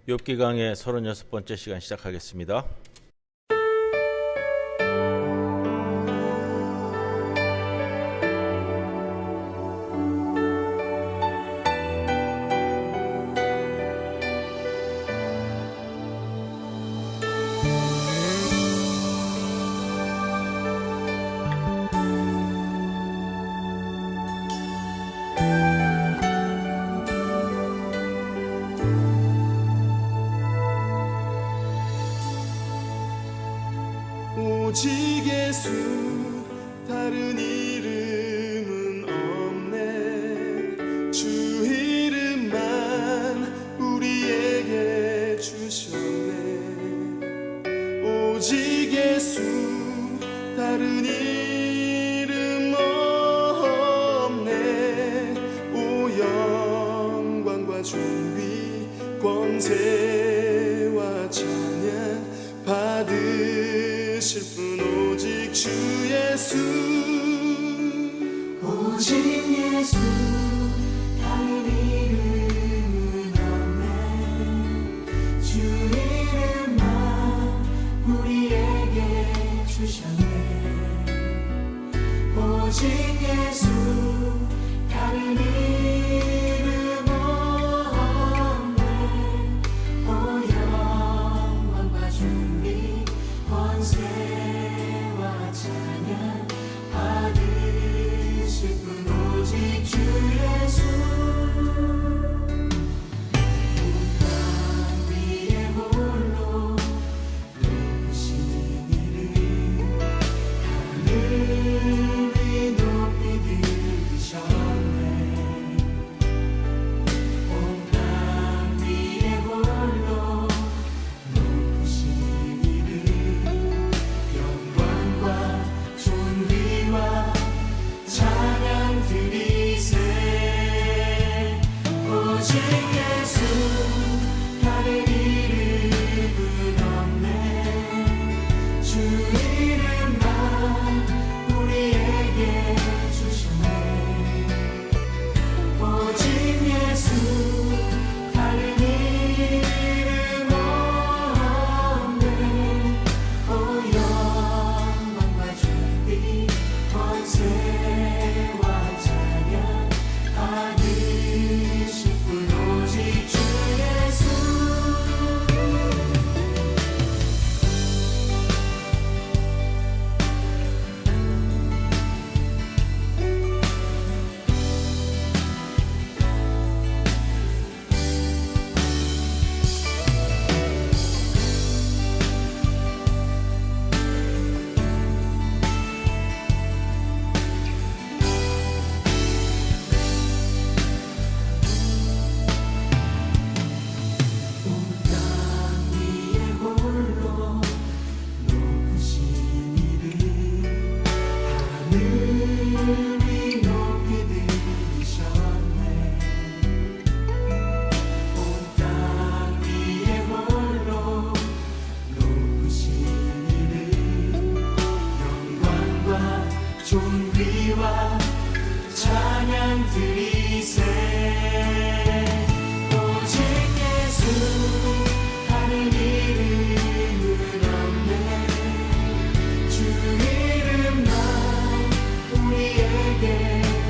욥기 강의 36번째 시간 시작하겠습니다. 오직 예수 다른 이름은 없네. 주 이름만 우리에게 주셨네. 오직 예수 다른 이름 없네. 오 영광과 존귀 권세와 찬양 받으실 분 오직 주 예수. 오직 예수 다른 이름은 없네. 주 이름만 우리에게 주셨네. 오직 예수 다른 이름 없네. 오 영광과 존귀 권세와 찬양 받으실 분 오직 주 예수. 땅 위에 홀로 높으신 이름 하늘 위 높이 들으셨네. 온 땅 위에 홀로 높으신 이름 영광과 존귀와 찬양 드리세. 오직 예수 다른 이름은 없네. 주 이름만 우리에게 주셨네. 오직 예수 다른 이름 없네. 오 영광과 존귀 권세와 찬양 받으실 분 오직 주 예수. 땅 위에 홀로 높으신 이름 하늘 위 높이 들으셨네. 온 땅 위에 홀로 높으신 이름 영광과 존귀와 찬양 드리세. 오직 예수 다른 이름은 없네. 주 이름만 우리에게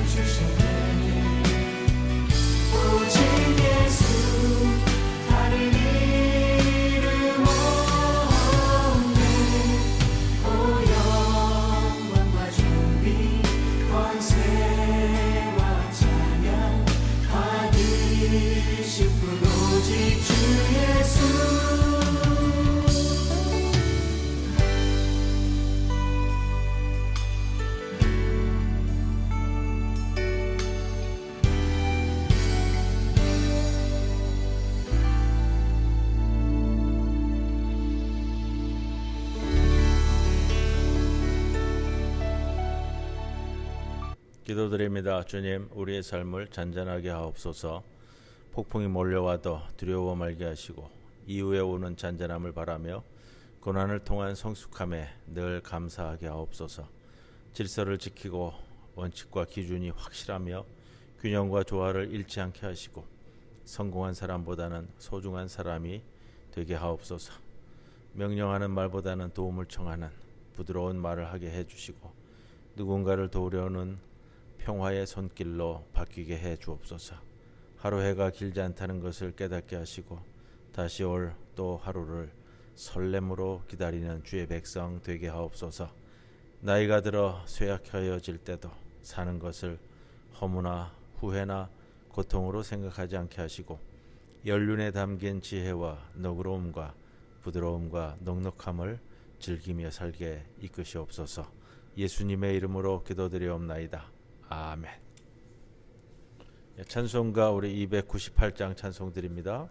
주셨네. 오직 예수 다른 이름 없네. 오 영광과 존귀 권세와 찬양 받으실 분 오직 주 예수. 기도드립니다. 주님, 우리의 삶을 잔잔하게 하옵소서. 폭풍이 몰려와도 두려워 말게 하시고 이후에 오는 잔잔함을 바라며 고난을 통한 성숙함에 늘 감사하게 하옵소서. 질서를 지키고 원칙과 기준이 확실하며 균형과 조화를 잃지 않게 하시고 성공한 사람보다는 소중한 사람이 되게 하옵소서. 명령하는 말보다는 도움을 청하는 부드러운 말을 하게 해주시고 누군가를 도우려는 평화의 손길로 바뀌게 해 주옵소서. 하루 해가 길지 않다는 것을 깨닫게 하시고 다시 올 또 하루를 설렘으로 기다리는 주의 백성 되게 하옵소서. 나이가 들어 쇠약해질 때도 사는 것을 허무나 후회나 고통으로 생각하지 않게 하시고 연륜에 담긴 지혜와 너그러움과 부드러움과 넉넉함을 즐기며 살게 이끄시옵소서. 예수님의 이름으로 기도드리옵나이다. 아멘. 찬송가 우리 298장 찬송 드립니다.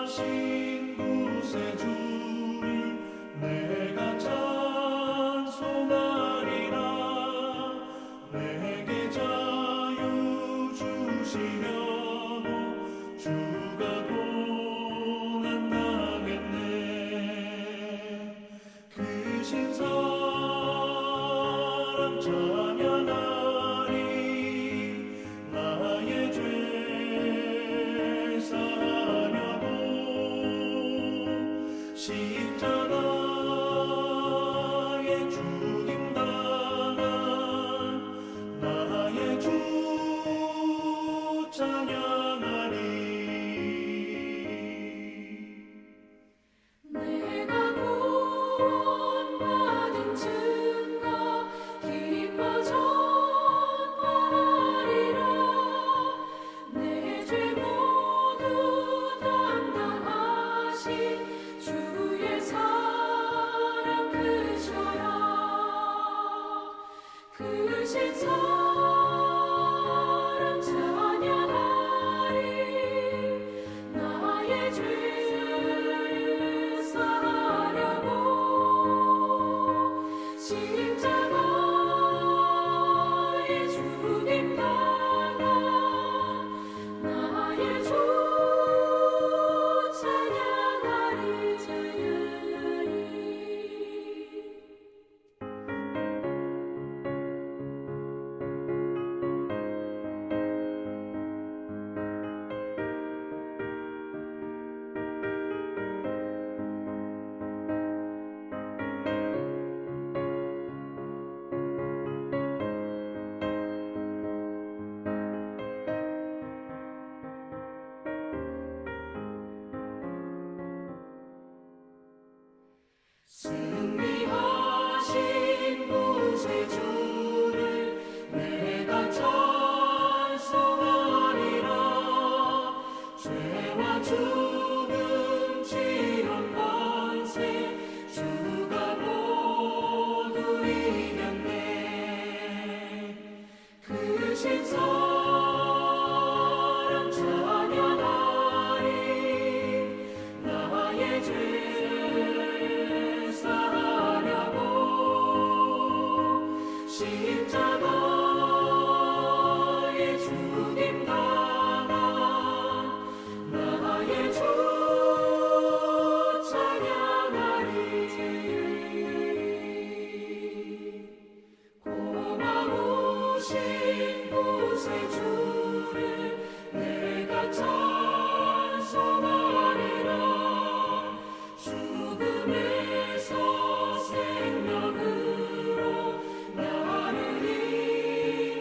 속죄하신 구세주를 내가 찬송하리라. 내게 자유 주시려고 주가 고난당했네. 그 신사랑 찬양하리. 나의 죄 사하려고 십자가에 죽임당한 나의 주 찬양하리. 내가 구원받은 증거 기뻐 전파하리라. 내 죄 모두 담당하신 주의 사랑 크셔라. 크신 사랑 찬양하리. 나의 죄 사하려고 십자가에 죽임당한 나의 주 찬양하리. 승리하신 구세주를 내가 찬송하리라. 죄와 죽음 지옥 권세 주가 모두 이겼네. 크신 사랑 찬양하리. 나의 죄 사하려고 십자가에 죽임당한 나의 주 찬양하리. 고마우신 구세주를 내가 찬송하리라. 죽음에서 생명으로 나를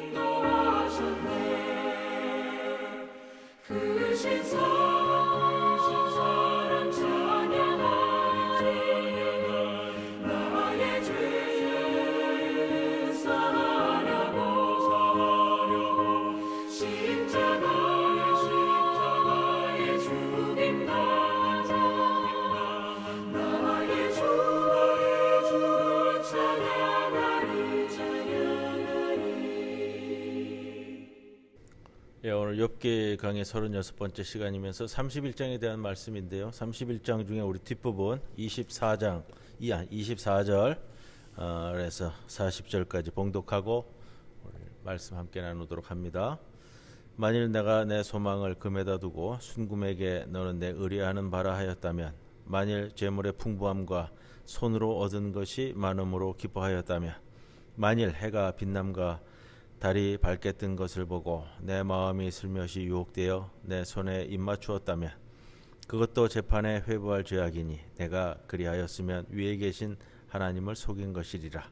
인도하셨네. 크신 사랑 찬양하리. 나의 죄 사하려고 십자가에 죽임당한 나의 주를 찬양하리. 오늘 욥기 강의 36번째 시간이면서 31장에 대한 말씀인데요. 31장 중에 우리 뒷부분 24절 그래서 40절까지 봉독하고 오늘 말씀 함께 나누도록 합니다. 만일 내가 내 소망을 금에다 두고 순금에게 너는 내 의뢰하는 바라 하였다면, 만일 재물의 풍부함과 손으로 얻은 것이 많음으로 기뻐하였다면, 만일 해가 빛남과 달이 밝게 뜬 것을 보고 내 마음이 슬며시 유혹되어 내 손에 입맞추었다면, 그것도 재판에 회부할 죄악이니 내가 그리하였으면 위에 계신 하나님을 속인 것이리라.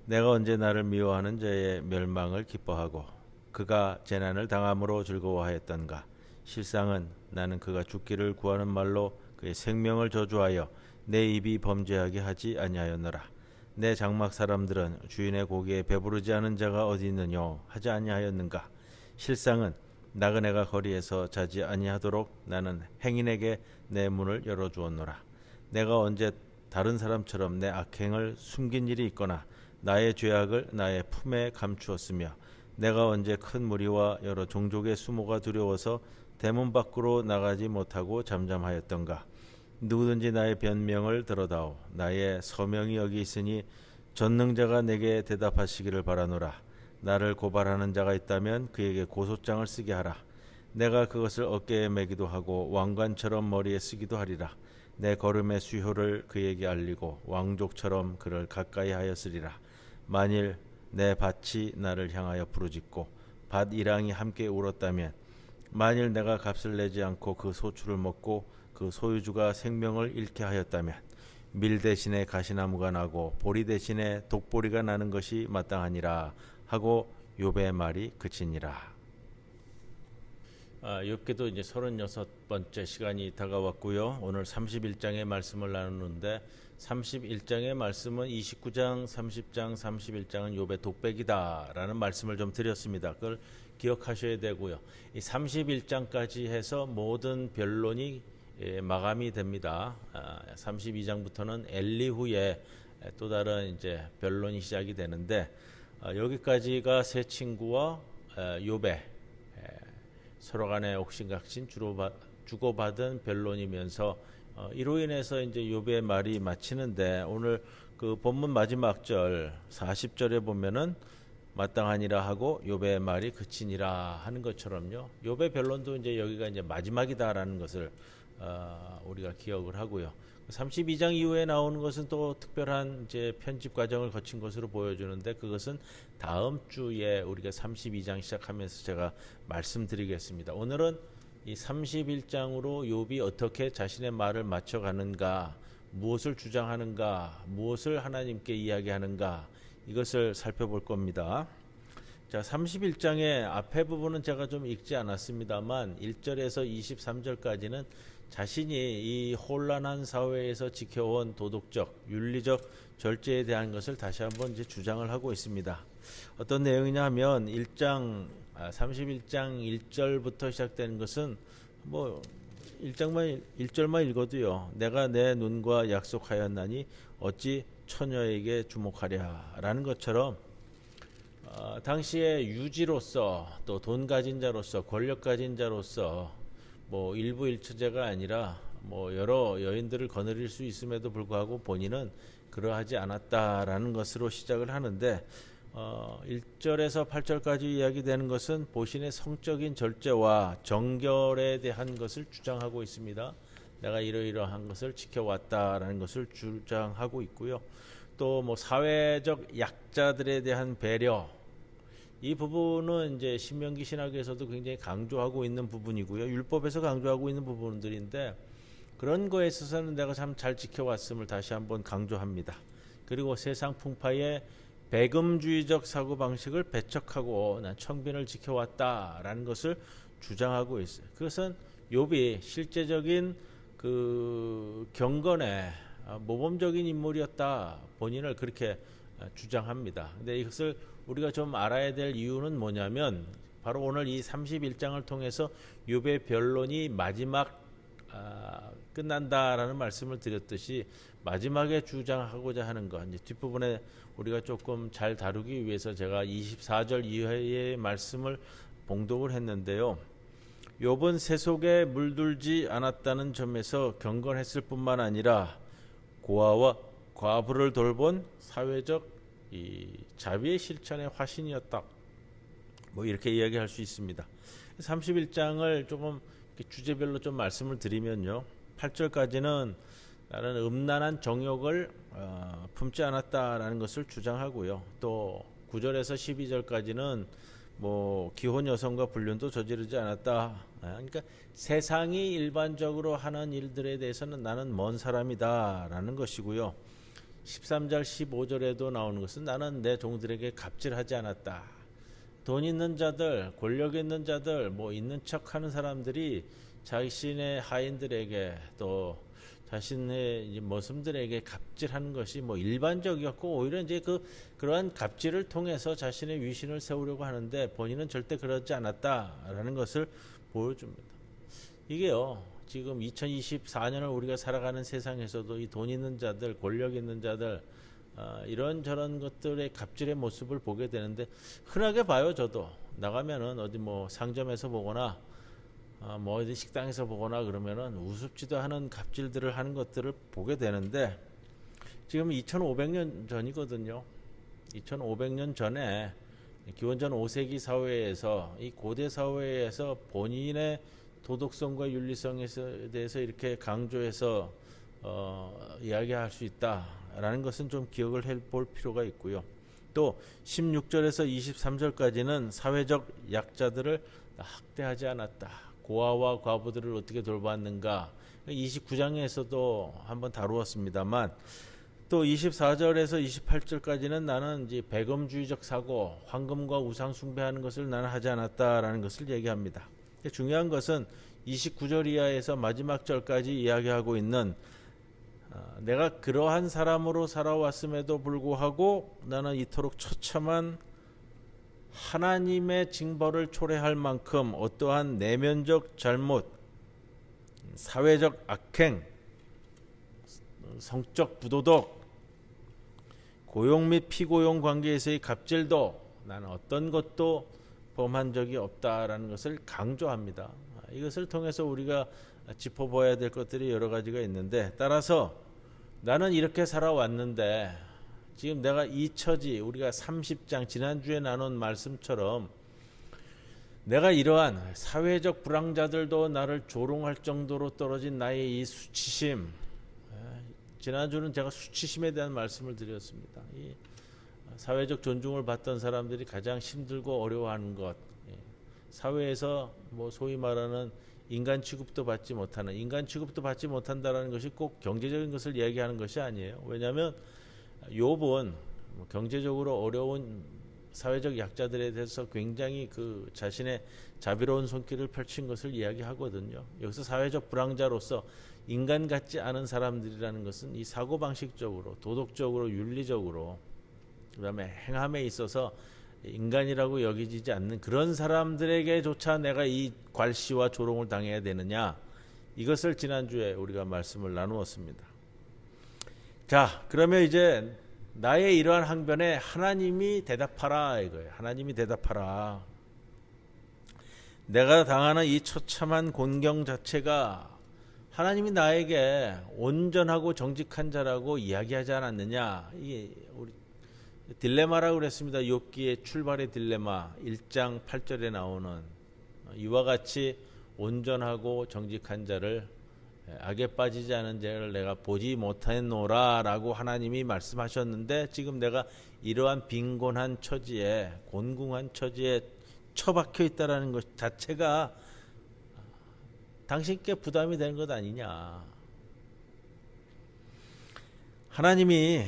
내가 언제 나를 미워하는 자의 멸망을 기뻐하고 그가 재난을 당함으로 즐거워하였던가. 실상은 나는 그가 죽기를 구하는 말로 그의 생명을 저주하여 내 입이 범죄하게 하지 아니하였노라. 내 장막 사람들은 주인의 고기에 배부르지 않은 자가 어디 있느뇨 하지 아니하였는가. 실상은 나그네가 거리에서 자지 아니하도록 나는 행인에게 내 문을 열어주었노라. 내가 언제 다른 사람처럼 내 악행을 숨긴 일이 있거나 나의 죄악을 나의 품에 감추었으며, 내가 언제 큰 무리와 여러 종족의 수모가 두려워서 대문 밖으로 나가지 못하고 잠잠하였던가. 누구든지 나의 변명을 들어다오. 나의 서명이 여기 있으니 전능자가 내게 대답하시기를 바라노라. 나를 고발하는 자가 있다면 그에게 고소장을 쓰게 하라. 내가 그것을 어깨에 매기도 하고 왕관처럼 머리에 쓰기도 하리라. 내 걸음의 수효를 그에게 알리고 왕족처럼 그를 가까이 하였으리라. 만일 내 밭이 나를 향하여 부르짖고 밭 이랑이 함께 울었다면, 만일 내가 값을 내지 않고 그 소출을 먹고 그 소유주가 생명을 잃게 하였다면, 밀 대신에 가시나무가 나고 보리 대신에 독보리가 나는 것이 마땅하니라 하고 욥의 말이 그치니라. 욥기도 이제 36번째 시간이 다가왔고요. 오늘 31장의 말씀을 나누는데, 31장의 말씀은 29장, 30장, 31장은 욥의 독백이다라는 말씀을 좀 드렸습니다. 그걸 기억하셔야 되고요. 이 31장까지 해서 모든 변론이 마감이 됩니다. 32장부터는 엘리후의 또 다른 이제 변론이 시작이 되는데, 여기까지가 세 친구와 욥의 서로 간에 옥신각신 주고받은 변론이면서 이로 인해서 이제 욥의 말이 마치는데, 오늘 그 본문 마지막 절 40절에 보면은 마땅하니라 하고 욥의 말이 그치니라 하는 것처럼요. 욥의 변론도 이제 여기가 이제 마지막이다라는 것을 우리가 기억을 하고요. 32장 이후에 나오는 것은 또 특별한 이제 편집 과정을 거친 것으로 보여주는데, 그것은 다음 주에 우리가 32장 시작하면서 제가 말씀드리겠습니다. 오늘은 이 31장으로 욥이 어떻게 자신의 말을 맞춰가는가, 무엇을 주장하는가, 무엇을 하나님께 이야기하는가, 이것을 살펴볼 겁니다. 자, 31장의 앞에 부분은 제가 좀 읽지 않았습니다만 1절에서 23절까지는 자신이 이 혼란한 사회에서 지켜온 도덕적, 윤리적 절제에 대한 것을 다시 한번 이제 주장을 하고 있습니다. 어떤 내용이냐 하면 31장 1절부터 시작되는 것은 뭐 1절만 읽어도요. 내가 내 눈과 약속하였나니 어찌 처녀에게 주목하랴라는 것처럼 당시의 유지로서, 또 돈 가진 자로서, 권력 가진 자로서 뭐 일부 일처제가 아니라 뭐 여러 여인들을 거느릴 수 있음에도 불구하고 본인은 그러하지 않았다라는 것으로 시작을 하는데, 1절에서 8절까지 이야기되는 것은 보신의 성적인 절제와 정결에 대한 것을 주장하고 있습니다. 내가 이러이러한 것을 지켜왔다라는 것을 주장하고 있고요. 또 뭐 사회적 약자들에 대한 배려, 이 부분은 이제 신명기 신학에서도 굉장히 강조하고 있는 부분이고요. 율법에서 강조하고 있는 부분들인데, 그런 거에 있어서는 내가 참 잘 지켜왔음을 다시 한번 강조합니다. 그리고 세상 풍파의 배금주의적 사고방식을 배척하고 난 청빈을 지켜왔다라는 것을 주장하고 있어요. 그것은 욥이 실제적인 그 경건의 모범적인 인물이었다, 본인을 그렇게 주장합니다. 근데 이것을 우리가 좀 알아야 될 이유는 뭐냐면, 바로 오늘 이 31장을 통해서 욥의 변론이 마지막 끝난다라는 말씀을 드렸듯이, 마지막에 주장하고자 하는 것, 이제 뒷부분에 우리가 조금 잘 다루기 위해서 제가 24절 이하의 말씀을 봉독을 했는데요. 욥은 세속에 물들지 않았다는 점에서 경건했을 뿐만 아니라 고아와 과부를 돌본 사회적 이 자비의 실천의 화신이었다. 뭐 이렇게 이야기할 수 있습니다. 31장을 조금 주제별로 좀 말씀을 드리면요. 8절까지는 나는 음란한 정욕을 품지 않았다라는 것을 주장하고요. 또 9절에서 12절까지는 뭐 기혼 여성과 불륜도 저지르지 않았다. 그러니까 세상이 일반적으로 하는 일들에 대해서는 나는 먼 사람이다라는 것이고요. 13절 15절에도 나오는 것은 나는 내 종들에게 갑질하지 않았다. 돈 있는 자들, 권력 있는 자들, 뭐 있는 척하는 사람들이 자신의 하인들에게 또 자신의 머슴들에게 갑질하는 것이 뭐 일반적이었고, 오히려 이제 그러한 갑질을 통해서 자신의 위신을 세우려고 하는데 본인은 절대 그러지 않았다라는 것을 보여줍니다. 이게요, 지금 2024년을 우리가 살아가는 세상에서도 이 돈 있는 자들, 권력 있는 자들, 이런저런 것들의 갑질의 모습을 보게 되는데, 흔하게 봐요. 저도 나가면은 어디 뭐 상점에서 보거나 뭐 어디 식당에서 보거나 그러면은 우습지도 않은 갑질들을 하는 것들을 보게 되는데, 지금 2500년 전이거든요. 2500년 전에 기원전 5세기 사회에서, 이 고대 사회에서 본인의 도덕성과 윤리성에 대해서 이렇게 강조해서 이야기할 수 있다라는 것은 좀 기억을 해볼 필요가 있고요. 또 16절에서 23절까지는 사회적 약자들을 학대하지 않았다. 고아와 과부들을 어떻게 돌봤는가. 29장에서도 한번 다루었습니다만, 또 24절에서 28절까지는 나는 이제 배금주의적 사고, 황금과 우상 숭배하는 것을 나는 하지 않았다라는 것을 얘기합니다. 중요한 것은 29절 이하에서 마지막 절까지 이야기하고 있는, 내가 그러한 사람으로 살아왔음에도 불구하고 나는 이토록 처참한 하나님의 징벌을 초래할 만큼 어떠한 내면적 잘못, 사회적 악행, 성적 부도덕, 고용 및 피고용 관계에서의 갑질도 나는 어떤 것도 범한 적이 없다라는 것을 강조합니다. 이것을 통해서 우리가 짚어봐야 될 것들이 여러 가지가 있는데, 따라서 나는 이렇게 살아왔는데 지금 내가 이 처지, 우리가 30장 지난주에 나눈 말씀처럼 내가 이러한 사회적 불황자들도 나를 조롱할 정도로 떨어진 나의 이 수치심, 지난주는 제가 수치심에 대한 말씀을 드렸습니다. 이 사회적 존중을 받던 사람들이 가장 힘들고 어려워하는 것, 사회에서 뭐 소위 말하는 인간 취급도 받지 못하는, 인간 취급도 받지 못한다라는 것이 꼭 경제적인 것을 이야기하는 것이 아니에요. 왜냐하면 욥은 경제적으로 어려운 사회적 약자들에 대해서 굉장히 그 자신의 자비로운 손길을 펼친 것을 이야기하거든요. 여기서 사회적 불황자로서 인간 같지 않은 사람들이라는 것은 이 사고방식적으로, 도덕적으로, 윤리적으로, 그 다음에 행함에 있어서 인간이라고 여기지지 않는 그런 사람들에게조차 내가 이 괄시와 조롱을 당해야 되느냐, 이것을 지난주에 우리가 말씀을 나누었습니다. 자, 그러면 이제 나의 이러한 항변에 하나님이 대답하라 이거예요. 하나님이 대답하라. 내가 당하는 이 처참한 곤경 자체가 하나님이 나에게 온전하고 정직한 자라고 이야기하지 않았느냐. 이게 우리 딜레마라고 그랬습니다. 욥기의 출발의 딜레마 1장 8절에 나오는, 이와 같이 온전하고 정직한 자를, 악에 빠지지 않은 자를 내가 보지 못했노라 라고 하나님이 말씀하셨는데, 지금 내가 이러한 빈곤한 처지에, 곤궁한 처지에 처박혀 있다라는 것 자체가 당신께 부담이 되는 것 아니냐. 하나님이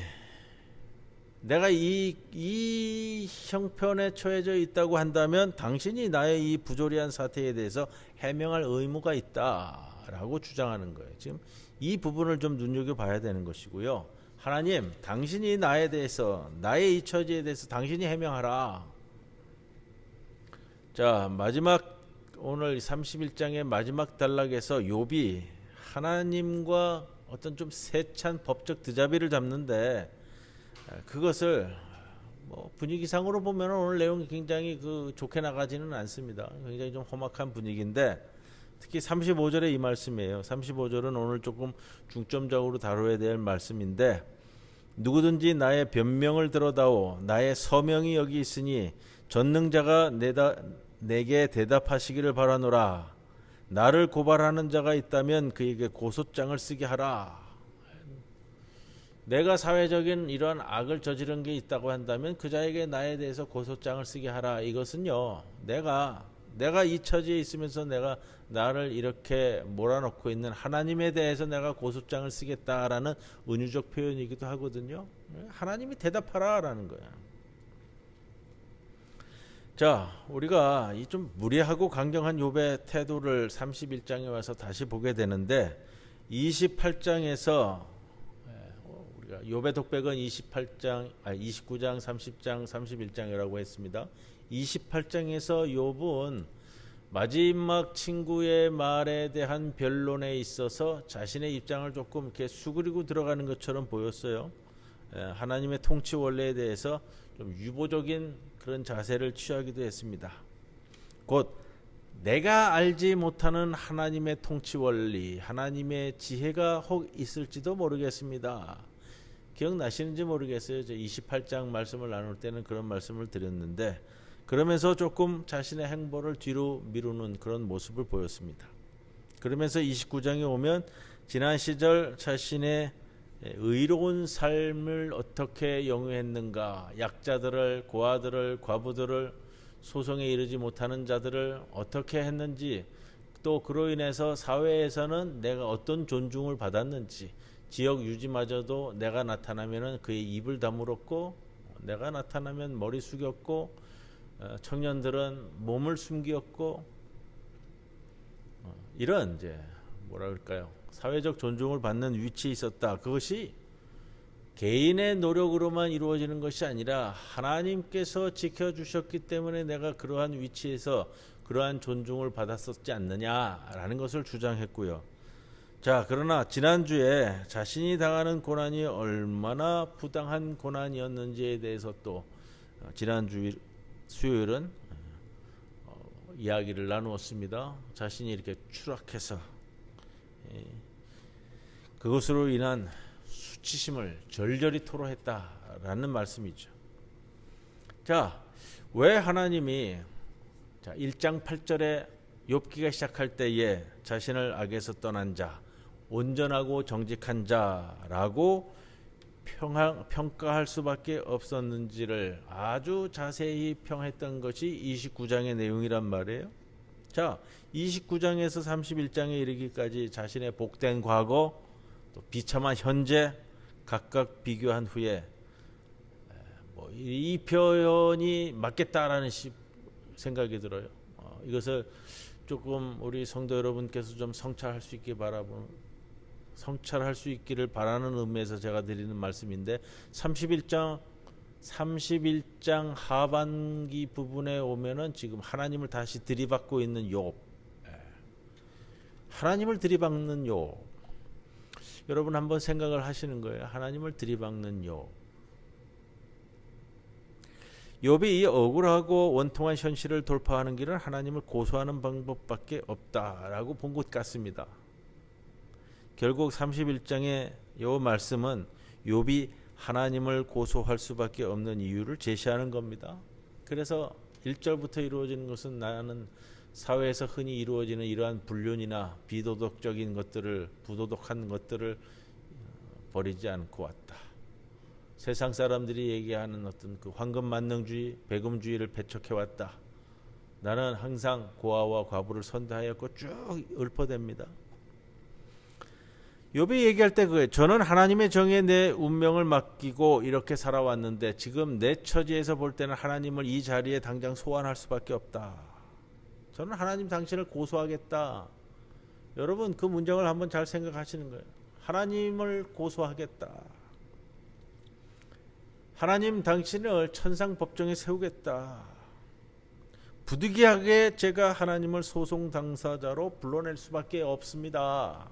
내가 이 형편에 처해져 있다고 한다면 당신이 나의 이 부조리한 사태에 대해서 해명할 의무가 있다라고 주장하는 거예요. 지금 이 부분을 좀 눈여겨봐야 되는 것이고요. 하나님, 당신이 나에 대해서, 나의 이 처지에 대해서 당신이 해명하라. 자, 마지막 오늘 31장의 마지막 단락에서 욥이 하나님과 어떤 좀 세찬 법적 드자비를 잡는데, 그것을 뭐 분위기상으로 보면 오늘 내용이 굉장히 좋게 나가지는 않습니다. 굉장히 좀 험악한 분위기인데, 특히 35절의 이 말씀이에요. 35절은 오늘 조금 중점적으로 다뤄야 될 말씀인데, 누구든지 나의 변명을 들어다오. 나의 서명이 여기 있으니 전능자가 내게 대답하시기를 바라노라. 나를 고발하는 자가 있다면 그에게 고소장을 쓰게 하라. 내가 사회적인 이러한 악을 저지른 게 있다고 한다면 그 자에게 나에 대해서 고소장을 쓰게 하라. 이것은요, 내가 이 처지에 있으면서 내가 나를 이렇게 몰아넣고 있는 하나님에 대해서 내가 고소장을 쓰겠다라는 은유적 표현이기도 하거든요. 하나님이 대답하라라는 거야. 자, 우리가 이 좀 무례하고 강경한 욥의 태도를 31장에 와서 다시 보게 되는데 28장에서 우리가 욥의 독백은 29장, 30장, 31장이라고 했습니다. 28장에서 욥은 마지막 친구의 말에 대한 변론에 있어서 자신의 입장을 조금 이렇게 수그리고 들어가는 것처럼 보였어요. 하나님의 통치 원리에 대해서 좀 유보적인 그런 자세를 취하기도 했습니다. 곧 내가 알지 못하는 하나님의 통치 원리, 하나님의 지혜가 혹 있을지도 모르겠습니다. 기억나시는지 모르겠어요. 저 28장 말씀을 나눌 때는 그런 말씀을 드렸는데 그러면서 조금 자신의 행보를 뒤로 미루는 그런 모습을 보였습니다. 그러면서 29장에 오면 지난 시절 자신의 의로운 삶을 어떻게 영위했는가, 약자들을, 고아들을, 과부들을, 소송에 이르지 못하는 자들을 어떻게 했는지, 또 그로 인해서 사회에서는 내가 어떤 존중을 받았는지, 지역 유지마저도 내가 나타나면 그의 입을 다물었고 내가 나타나면 머리 숙였고 청년들은 몸을 숨겼고 이런 이제 뭐라 그럴까요? 사회적 존중을 받는 위치에 있었다. 그것이 개인의 노력으로만 이루어지는 것이 아니라 하나님께서 지켜주셨기 때문에 내가 그러한 위치에서 그러한 존중을 받았었지 않느냐라는 것을 주장했고요. 자, 그러나 지난주에 자신이 당하는 고난이 얼마나 부당한 고난이었는지에 대해서 또 지난주 수요일은 이야기를 나누었습니다. 자신이 이렇게 추락해서 그것으로 인한 수치심을 절절히 토로했다라는 말씀이죠. 자, 왜 하나님이 1장 8절에 욥기가 시작할 때에 자신을 악에서 떠난 자, 온전하고 정직한 자라고 평가할 수밖에 없었는지를 아주 자세히 평했던 것이 29장의 내용이란 말이에요. 자, 29장에서 31장에 이르기까지 자신의 복된 과거, 또 비참한 현재 각각 비교한 후에 이 표현이 맞겠다라는 생각이 들어요. 이것을 조금 우리 성도 여러분께서 좀 성찰할 수 있기를 바라는 의미에서 제가 드리는 말씀인데 31장 하반기 부분에 오면은 지금 하나님을 다시 들이받고 있는 욥, 하나님을 들이받는 욥. 여러분 한번 생각을 하시는 거예요. 하나님을 들이받는 욥. 욥이 이 억울하고 원통한 현실을 돌파하는 길은 하나님을 고소하는 방법밖에 없다라고 본 것 같습니다. 결국 31장의 이 말씀은 욥이 하나님을 고소할 수밖에 없는 이유를 제시하는 겁니다. 그래서 1절부터 이루어지는 것은 나는 사회에서 흔히 이루어지는 이러한 불륜이나 비도덕적인 것들을, 부도덕한 것들을 버리지 않고 왔다. 세상 사람들이 얘기하는 어떤 그 황금만능주의, 배금주의를 배척해왔다. 나는 항상 고아와 과부를 선대하였고 쭉 읊어댑니다. 욥이 얘기할 때 그거예요. 저는 하나님의 정의에 내 운명을 맡기고 이렇게 살아왔는데 지금 내 처지에서 볼 때는 하나님을 이 자리에 당장 소환할 수밖에 없다. 저는 하나님 당신을 고소하겠다. 여러분 그 문장을 한번 잘 생각하시는 거예요. 하나님을 고소하겠다. 하나님 당신을 천상 법정에 세우겠다. 부득이하게 제가 하나님을 소송 당사자로 불러낼 수밖에 없습니다.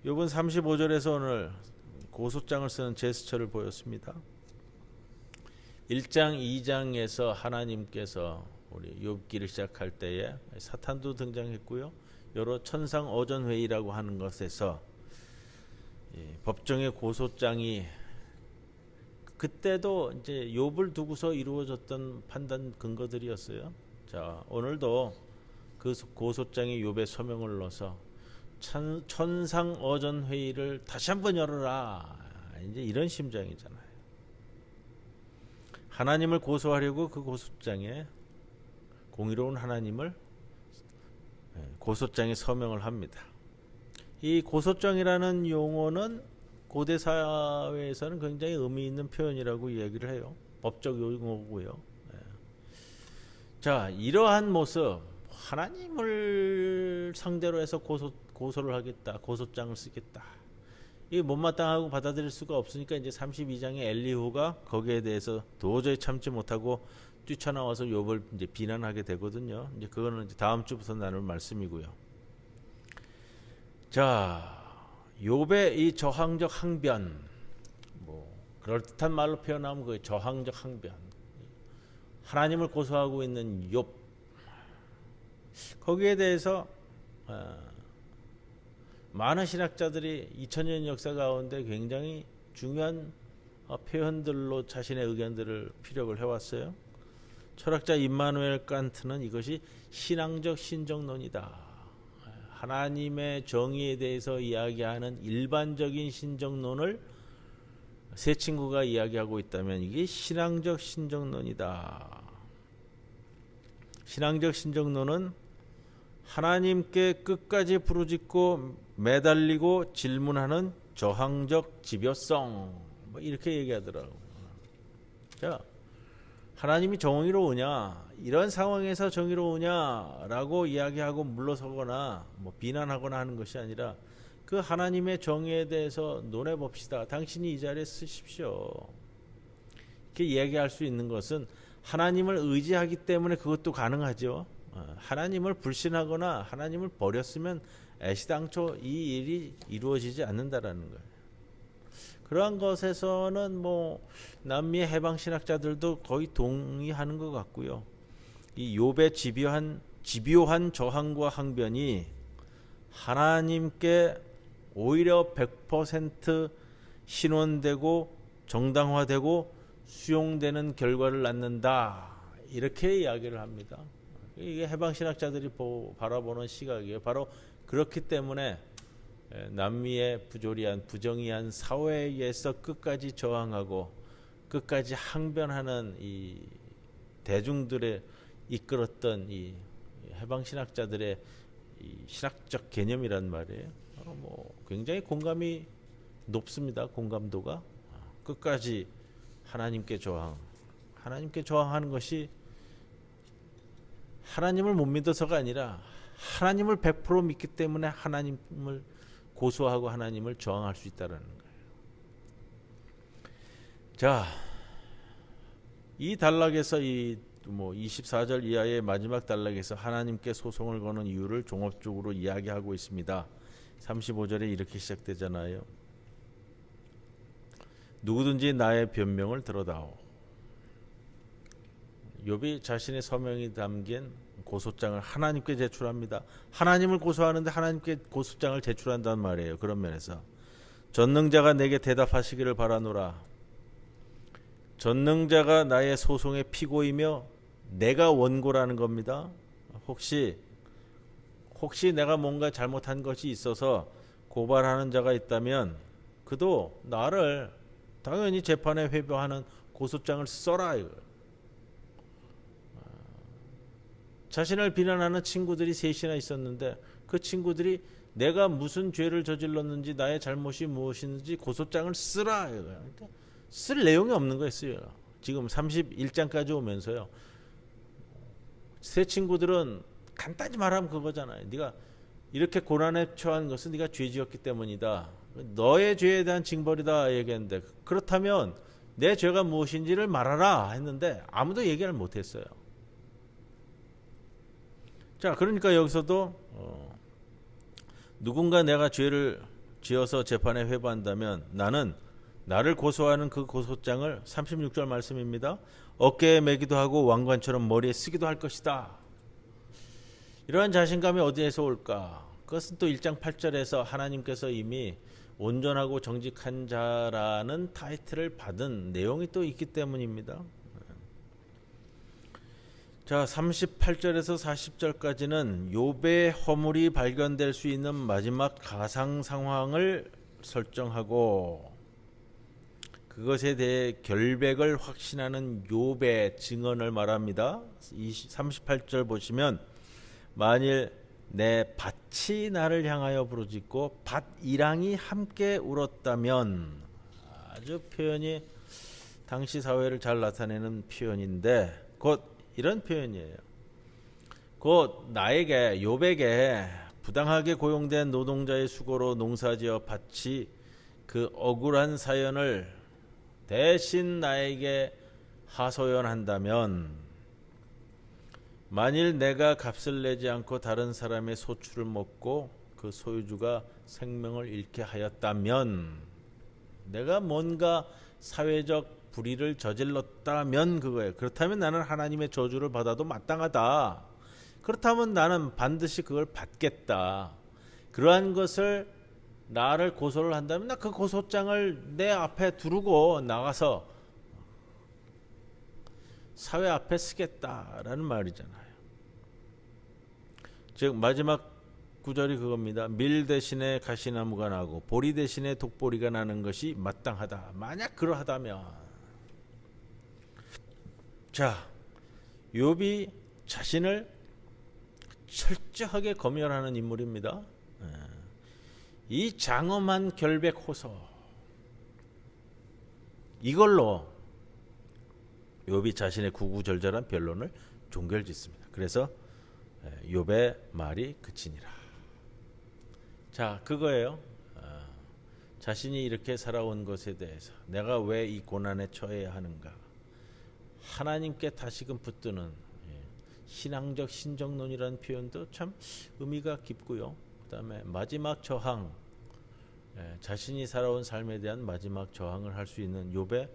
욥은 35절에서 오늘 고소장을 쓰는 제스처를 보였습니다. 1장 2장에서 하나님께서 우리 욥기를 시작할 때에 사탄도 등장했고요. 여러 천상 어전회의라고 하는 것에서 법정의 고소장이 그때도 이제 욥을 두고서 이루어졌던 판단 근거들이었어요. 자, 오늘도 그 고소장이 욥의 서명을 넣어서 천상 어전 회의를 다시 한번 열어라. 이제 이런 심정이잖아요. 하나님을 고소하려고 그 고소장에 공의로운 하나님을 고소장에 서명을 합니다. 이 고소장이라는 용어는 고대 사회에서는 굉장히 의미 있는 표현이라고 이야기를 해요. 법적 용어고요. 자, 이러한 모습, 하나님을 상대로 해서 고소를 하겠다, 고소장을 쓰겠다. 이게 못마땅하고 받아들일 수가 없으니까 이제 32장의 엘리후가 거기에 대해서 도저히 참지 못하고 뛰쳐나와서 욥을 이제 비난하게 되거든요. 이제 그거는 이제 다음 주부터 나눌 말씀이고요. 자, 욥의 이 저항적 항변, 뭐 그럴듯한 말로 표현하면 그 저항적 항변, 하나님을 고소하고 있는 욥, 거기에 대해서 많은 신학자들이 2000년 역사 가운데 굉장히 중요한 표현들로 자신의 의견들을 피력을 해왔어요. 철학자 임마누엘 칸트는 이것이 신앙적 신정론이다. 하나님의 정의에 대해서 이야기하는 일반적인 신정론을 세 친구가 이야기하고 있다면 이게 신앙적 신정론이다. 신앙적 신정론은 하나님께 끝까지 부르짖고 매달리고 질문하는 저항적 집요성, 뭐 이렇게 얘기하더라고요. 자, 하나님이 정의로우냐, 이런 상황에서 정의로우냐라고 이야기하고 물러서거나 뭐 비난하거나 하는 것이 아니라 그 하나님의 정의에 대해서 논해 봅시다. 당신이 이 자리에 쓰십시오. 이렇게 이야기할 수 있는 것은 하나님을 의지하기 때문에 그것도 가능하죠. 하나님을 불신하거나 하나님을 버렸으면 애시당초 이 일이 이루어지지 않는다라는 거예요. 그러한 것에서는 뭐 남미의 해방 신학자들도 거의 동의하는 것 같고요. 이 욥의 집요한 저항과 항변이 하나님께 오히려 100% 신원되고 정당화되고 수용되는 결과를 낳는다. 이렇게 이야기를 합니다. 이게 해방 신학자들이 바라보는 시각이에요. 바로 그렇기 때문에 남미의 부조리한 부정의한 사회에서 끝까지 저항하고 끝까지 항변하는 이 대중들의 이끌었던 이 해방 신학자들의 이 신학적 개념이란 말이에요. 뭐 굉장히 공감이 높습니다. 공감도가 끝까지 하나님께 저항하는 것이 하나님을 못 믿어서가 아니라 하나님을 100% 믿기 때문에 하나님을 고소하고 하나님을 저항할 수 있다라는 거예요. 자, 이 단락에서 이 24절 이하의 마지막 단락에서 하나님께 소송을 거는 이유를 종합적으로 이야기하고 있습니다. 35절에 이렇게 시작되잖아요. 누구든지 나의 변명을 들어다오. 욥이 자신의 서명이 담긴 고소장을 하나님께 제출합니다. 하나님을 고소하는데 하나님께 고소장을 제출한단 말이에요. 그런 면에서 전능자가 내게 대답하시기를 바라노라. 전능자가 나의 소송의 피고이며 내가 원고라는 겁니다. 혹시 내가 뭔가 잘못한 것이 있어서 고발하는 자가 있다면 그도 나를 당연히 재판에 회부하는 고소장을 써라. 자신을 비난하는 친구들이 셋이나 있었는데 그 친구들이 내가 무슨 죄를 저질렀는지 나의 잘못이 무엇인지 고소장을 쓰라. 그러니까 쓸 내용이 없는 거였어요. 지금 31장까지 오면서요. 세 친구들은 간단히 말하면 그거잖아요. 네가 이렇게 고난에 처한 것은 네가 죄 지었기 때문이다. 너의 죄에 대한 징벌이다 얘기했는데 그렇다면 내 죄가 무엇인지를 말하라 했는데 아무도 얘기를 못했어요. 자, 그러니까 여기서도 누군가 내가 죄를 지어서 재판에 회부한다면 나는 나를 고소하는 그 고소장을 36절 말씀입니다. 어깨에 매기도 하고 왕관처럼 머리에 쓰기도 할 것이다. 이러한 자신감이 어디에서 올까? 그것은 또 1장 8절에서 하나님께서 이미 온전하고 정직한 자라는 타이틀을 받은 내용이 또 있기 때문입니다. 자, 38절에서 40절까지는 욥의 허물이 발견될 수 있는 마지막 가상 상황을 설정하고 그것에 대해 결백을 확신하는 욥의 증언을 말합니다. 38절 보시면 만일 내 밭이 나를 향하여 부르짖고 밭 이랑이 함께 울었다면, 아주 표현이 당시 사회를 잘 나타내는 표현인데 곧 이런 표현이에요. 곧 나에게 욥에게 부당하게 고용된 노동자의 수고로 농사지어 밭이 그 억울한 사연을 대신 나에게 하소연한다면, 만일 내가 값을 내지 않고 다른 사람의 소출을 먹고 그 소유주가 생명을 잃게 하였다면, 내가 뭔가 사회적 불의를 저질렀다면 그거예요. 그렇다면 나는 하나님의 저주를 받아도 마땅하다. 그렇다면 나는 반드시 그걸 받겠다. 그러한 것을 나를 고소를 한다면 나 그 고소장을 내 앞에 두르고 나가서 사회 앞에 쓰겠다라는 말이잖아요. 즉 마지막 구절이 그겁니다. 밀 대신에 가시나무가 나고 보리 대신에 독보리가 나는 것이 마땅하다. 만약 그러하다면, 자, 욥이 자신을 철저하게 검열하는 인물입니다. 이 장엄한 결백 호소, 이걸로 욥이 자신의 구구절절한 변론을 종결짓습니다. 그래서 욥의 말이 그치니라. 자, 그거예요. 자신이 이렇게 살아온 것에 대해서 내가 왜 이 고난에 처해야 하는가, 하나님께 다시금 붙드는 신앙적 신정론이라는 표현도 참 의미가 깊고요. 그 다음에 마지막 저항, 자신이 살아온 삶에 대한 마지막 저항을 할 수 있는 욥의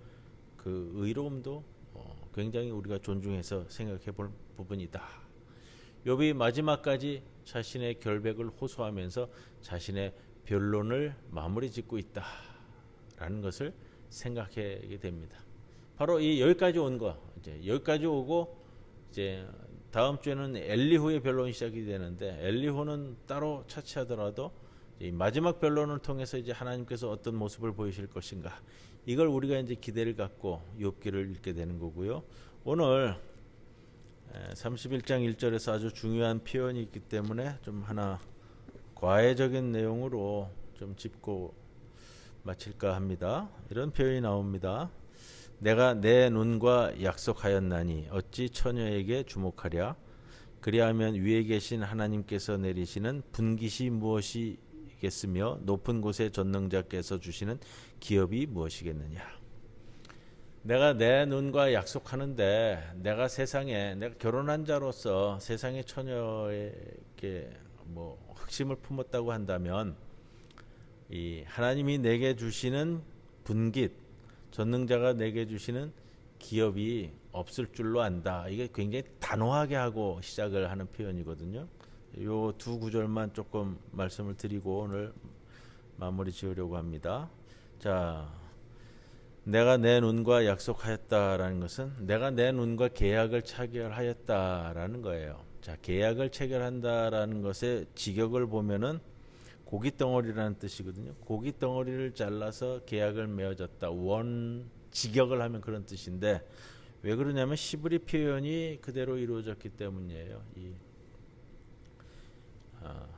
그 의로움도 굉장히 우리가 존중해서 생각해 볼 부분이다. 욥이 마지막까지 자신의 결백을 호소하면서 자신의 변론을 마무리 짓고 있다라는 것을 생각하게 됩니다. 바로 이 여기까지 온 거, 이제 여기까지 오고 이제 다음 주에는 엘리후의 변론이 시작이 되는데, 엘리후는 따로 차치하더라도 이 마지막 변론을 통해서 이제 하나님께서 어떤 모습을 보이실 것인가, 이걸 우리가 이제 기대를 갖고 욥기를 읽게 되는 거고요. 오늘 31장 1절에서 아주 중요한 표현이 있기 때문에 좀 하나 과외적인 내용으로 좀 짚고 마칠까 합니다. 이런 표현이 나옵니다. 내가 내 눈과 약속하였나니 어찌 처녀에게 주목하랴. 그리하면 위에 계신 하나님께서 내리시는 분깃이 무엇이겠으며 높은 곳에 전능자께서 주시는 기업이 무엇이겠느냐. 내가 내 눈과 약속하는데, 내가 세상에, 내가 결혼한 자로서 세상의 처녀에게 뭐 흑심을 품었다고 한다면, 이 하나님이 내게 주시는 분깃, 전능자가 내게 주시는 기업이 없을 줄로 안다. 이게 굉장히 단호하게 하고 시작을 하는 표현이거든요. 요 두 구절만 조금 말씀을 드리고 오늘 마무리 지으려고 합니다. 자, 내가 내 눈과 약속하였다라는 것은 내가 내 눈과 계약을 체결하였다라는 거예요. 자, 계약을 체결한다라는 것의 직역을 보면은 고기 덩어리라는 뜻이거든요. 고기 덩어리를 잘라서 계약을 맺어졌다. 원 직역을 하면 그런 뜻인데, 왜 그러냐면 시브리 표현이 그대로 이루어졌기 때문이에요. 이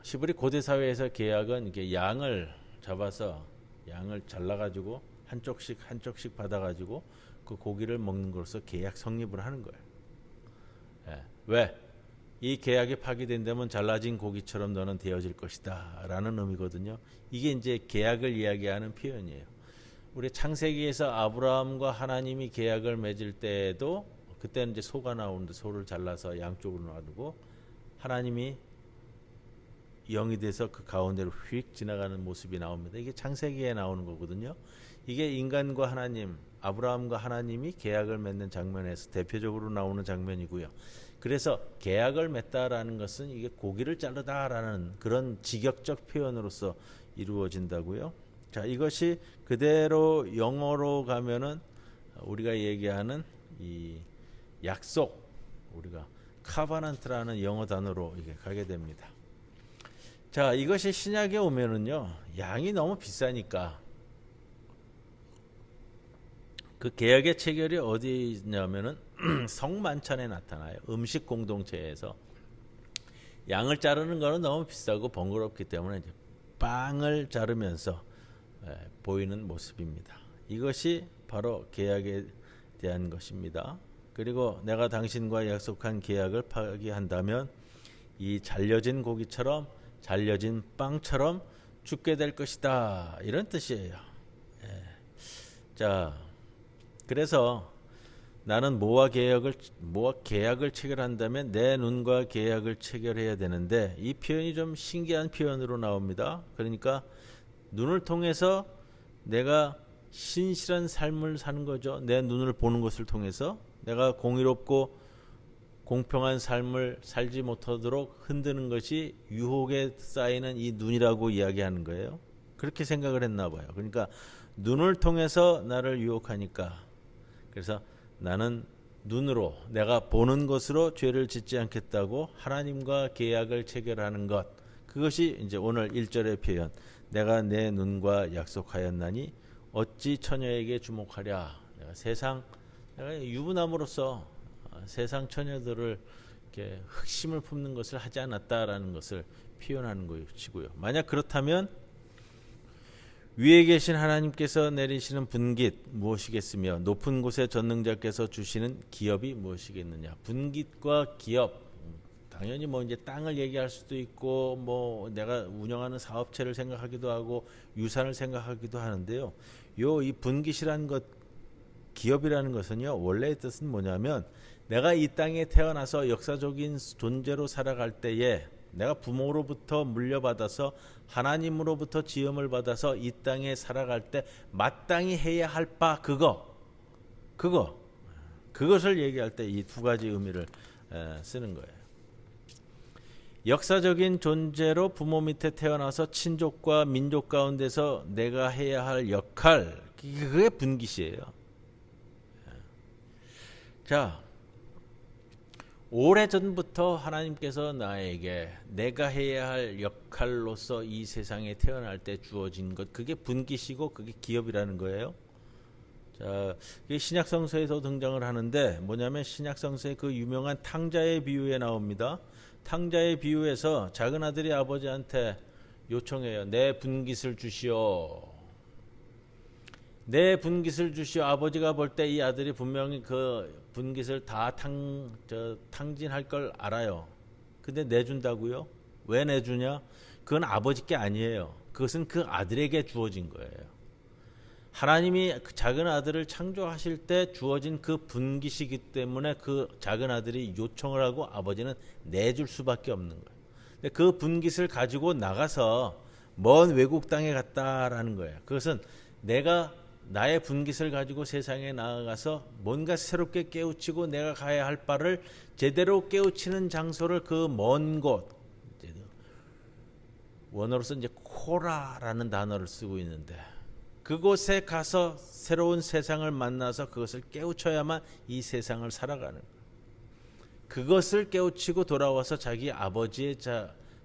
시브리 고대 사회에서 계약은 이게 양을 잡아서 양을 잘라가지고 한쪽씩 받아가지고 그 고기를 먹는 것으로서 계약 성립을 하는 거예요. 왜? 이 계약이 파기된다면 잘라진 고기처럼 너는 되어질 것이다 라는 의미거든요. 이게 이제 계약을 이야기하는 표현이에요. 우리 창세기에서 아브라함과 하나님이 계약을 맺을 때에도 그때는 이제 소가 나오는데 소를 잘라서 양쪽으로 놔두고 하나님이 영이 돼서 그 가운데로 휙 지나가는 모습이 나옵니다. 이게 창세기에 나오는 거거든요. 이게 인간과 하나님, 아브라함과 하나님이 계약을 맺는 장면에서 대표적으로 나오는 장면이고요. 그래서 계약을 맺다라는 것은 이게 고기를 자르다라는 그런 직역적 표현으로서 이루어진다고요. 자, 이것이 그대로 영어로 가면은 우리가 얘기하는 이 약속, 우리가 카바넌트라는 영어 단어로 이게 가게 됩니다. 자, 이것이 신약에 오면은요, 양이 너무 비싸니까 그 계약의 체결이 어디 있냐면은 성만찬에 나타나요. 음식 공동체에서 양을 자르는 거는 너무 비싸고 번거롭기 때문에 이제 빵을 자르면서 보이는 모습입니다. 이것이 바로 계약에 대한 것입니다. 그리고 내가 당신과 약속한 계약을 파기한다면 이 잘려진 고기처럼 잘려진 빵처럼 죽게 될 것이다, 이런 뜻이에요. 자, 그래서 나는 모아 계약을 체결한다면 내 눈과 계약을 체결해야 되는데, 이 표현이 좀 신기한 표현으로 나옵니다. 그러니까 눈을 통해서 내가 신실한 삶을 사는 거죠. 내 눈을 보는 것을 통해서 내가 공의롭고 공평한 삶을 살지 못하도록 흔드는 것이 유혹에 쌓이는 이 눈이라고 이야기하는 거예요. 그렇게 생각을 했나 봐요. 그러니까 눈을 통해서 나를 유혹하니까, 그래서 나는 눈으로 내가 보는 것으로 죄를 짓지 않겠다고 하나님과 계약을 체결하는 것, 그것이 이제 오늘 1절의 표현, 내가 내 눈과 약속하였나니 어찌 처녀에게 주목하랴. 내가 유부남으로서 세상 처녀들을 이렇게 흑심을 품는 것을 하지 않았다라는 것을 표현하는 것이고요. 만약 그렇다면 위에 계신 하나님께서 내리시는 분깃 무엇이겠으며 높은 곳에 전능자께서 주시는 기업이 무엇이겠느냐. 분깃과 기업, 당연히 뭐 이제 땅을 얘기할 수도 있고 뭐 내가 운영하는 사업체를 생각하기도 하고 유산을 생각하기도 하는데요. 이 분깃이라는 것, 기업이라는 것은요, 원래의 뜻은 뭐냐면 내가 이 땅에 태어나서 역사적인 존재로 살아갈 때에 내가 부모로부터 물려받아서 하나님으로부터 지음을 받아서 이 땅에 살아갈 때 마땅히 해야 할 바, 그것을 얘기할 때 이 두 가지 의미를 쓰는 거예요. 역사적인 존재로 부모 밑에 태어나서 친족과 민족 가운데서 내가 해야 할 역할, 그게 분깃이에요. 자, 오래전부터 하나님께서 나에게 내가 해야 할 역할로서 이 세상에 태어날 때 주어진 것, 그게 분깃이고 그게 기업이라는 거예요. 자, 이게 신약성서에서 등장을 하는데 뭐냐면 신약성서의 그 유명한 탕자의 비유에 나옵니다. 탕자의 비유에서 작은 아들이 아버지한테 요청해요. 내 분깃을 주시오. 내 분깃을 주시오. 아버지가 볼 때 이 아들이 분명히 그 분깃을 다 탕진할 걸 알아요. 근데 내준다고요? 왜 내주냐? 그건 아버지께 아니에요. 그것은 그 아들에게 주어진 거예요. 하나님이 그 작은 아들을 창조하실 때 주어진 그 분깃이기 때문에 그 작은 아들이 요청을 하고 아버지는 내줄 수밖에 없는 거예요. 근데 그 분깃을 가지고 나가서 먼 외국 땅에 갔다라는 거예요. 그것은 내가 나의 분깃을 가지고 세상에 나아가서 뭔가 새롭게 깨우치고 내가 가야 할 바를 제대로 깨우치는 장소를, 그 먼 곳, 원어로서 이제 코라라는 단어를 쓰고 있는데, 그곳에 가서 새로운 세상을 만나서 그것을 깨우쳐야만 이 세상을 살아가는 거예요. 그것을 깨우치고 돌아와서 자기 아버지의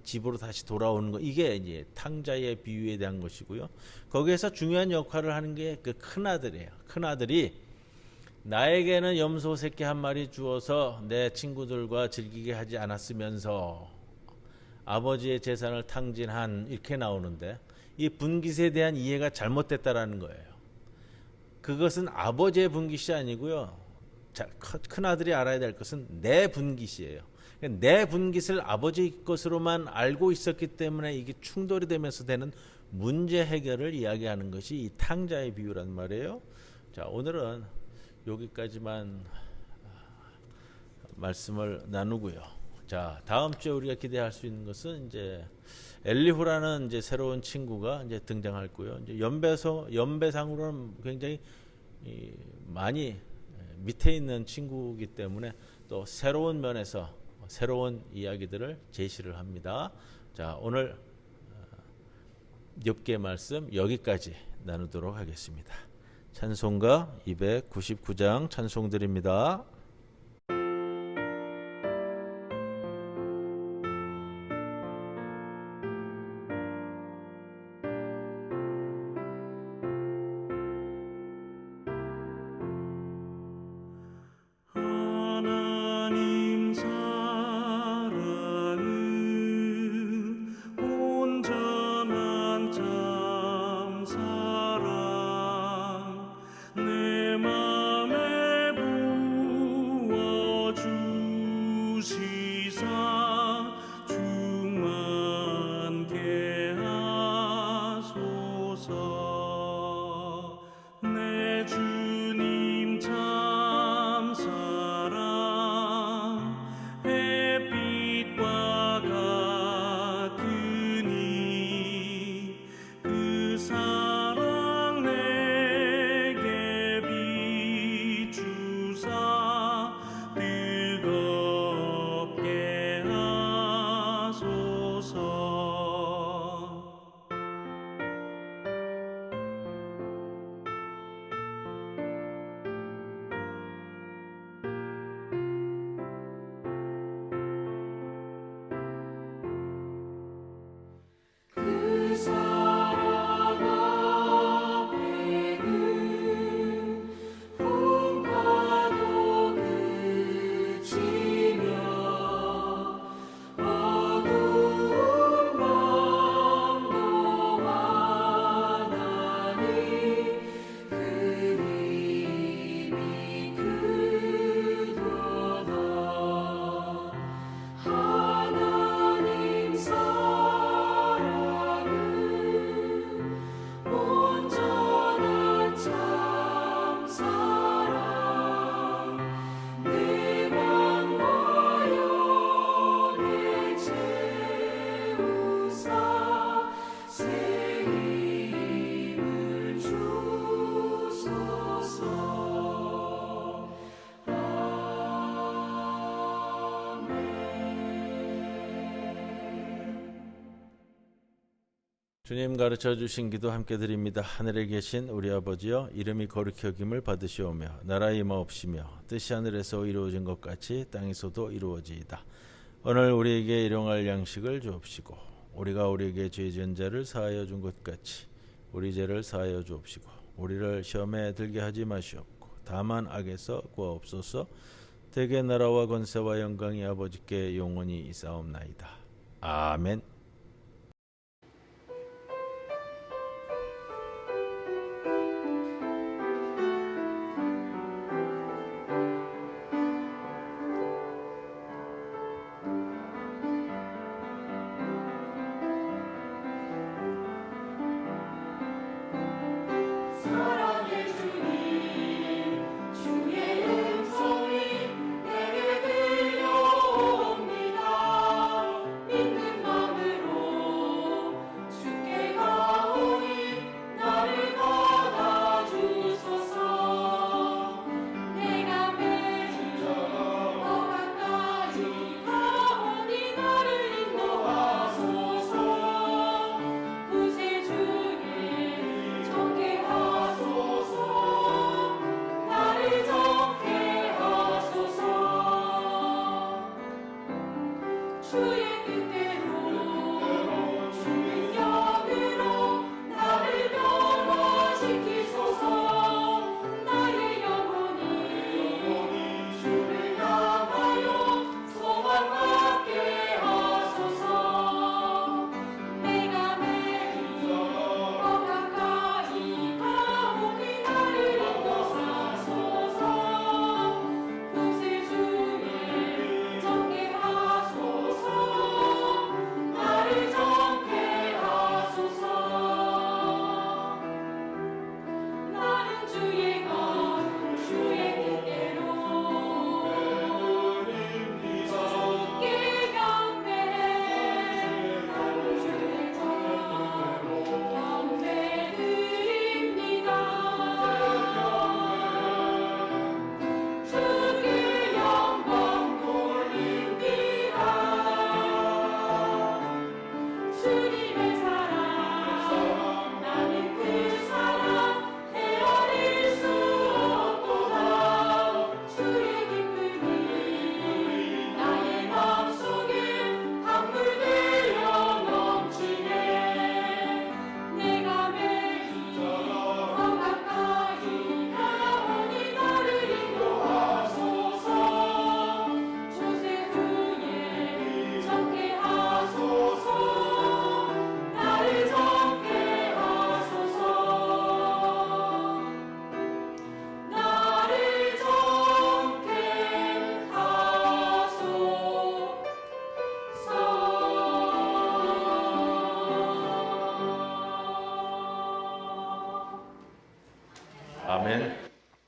집으로 다시 돌아오는 거, 이게 이제 탕자의 비유에 대한 것이고요. 거기에서 중요한 역할을 하는 게 그 큰아들이에요. 큰아들이 나에게는 염소 새끼 한 마리 주어서 내 친구들과 즐기게 하지 않았으면서 아버지의 재산을 탕진한, 이렇게 나오는데 이 분깃에 대한 이해가 잘못됐다라는 거예요. 그것은 아버지의 분깃이 아니고요. 큰아들이 알아야 될 것은 내 분깃이에요. 내 분깃을 아버지 것으로만 알고 있었기 때문에 이게 충돌이 되면서 되는 문제 해결을 이야기하는 것이 이 탕자의 비유란 말이에요. 자, 오늘은 여기까지만 말씀을 나누고요. 자, 다음 주에 우리가 기대할 수 있는 것은 이제 엘리후라는 이제 새로운 친구가 이제 등장할 거고요. 이제 연배상으로는 굉장히 많이 밑에 있는 친구이기 때문에 또 새로운 면에서 새로운 이야기들을 제시를 합니다. 자, 오늘 욥기의 말씀 여기까지 나누도록 하겠습니다. 찬송가 299장 찬송드립니다. 하나님 사랑은 온전한 참 사랑 내 맘에 부어 주시사 충만케 하소서 내 주님 참 사랑 햇빛과 같으니 그 사랑 내게 비추사 뜨겁게 하소서 그 사랑 앞에는 풍파도 그치며 어두운 밤도 환하니 그 힘이 크도다 하나님 사랑은 온전한 참 사랑 내 맘과 영에 채우사 새 힘을 주소서 주님 가르쳐 주신 기도 함께 드립니다. 하늘에 계신 우리 아버지여, 이름이 거룩히 여김을 받으시오며 나라 임하옵시며 뜻이 하늘에서 이루어진 것 같이 땅에서도 이루어지이다. 오늘 우리에게 일용할 양식을 주옵시고 우리가 우리에게 죄 지은 자를 사하여 준 것 같이 우리 죄를 사하여 주옵시고 우리를 시험에 들게 하지 마시옵고 다만 악에서 구하옵소서. 대개 나라와 권세와 영광이 아버지께 영원히 있사옵나이다. 아멘. 사랑의 주님 주의 음성이 내게 들려옵니다. 믿는 마음으로 주께 가오니 나를 받아주소서. 내가 매일 더 가까이 가오니 나를 인도하소서. 구세 주의 정케 하소서. 나를 정케 하소서. 주의 뜻대로 주의 영으로 나를 변화시키소서. 나의 영혼이 주를 향하여 소망 갖게 하소서. 내가 매일 더 가까이 가오니 나를 인도하소서. 구세 주의 정케 하소서. 아멘.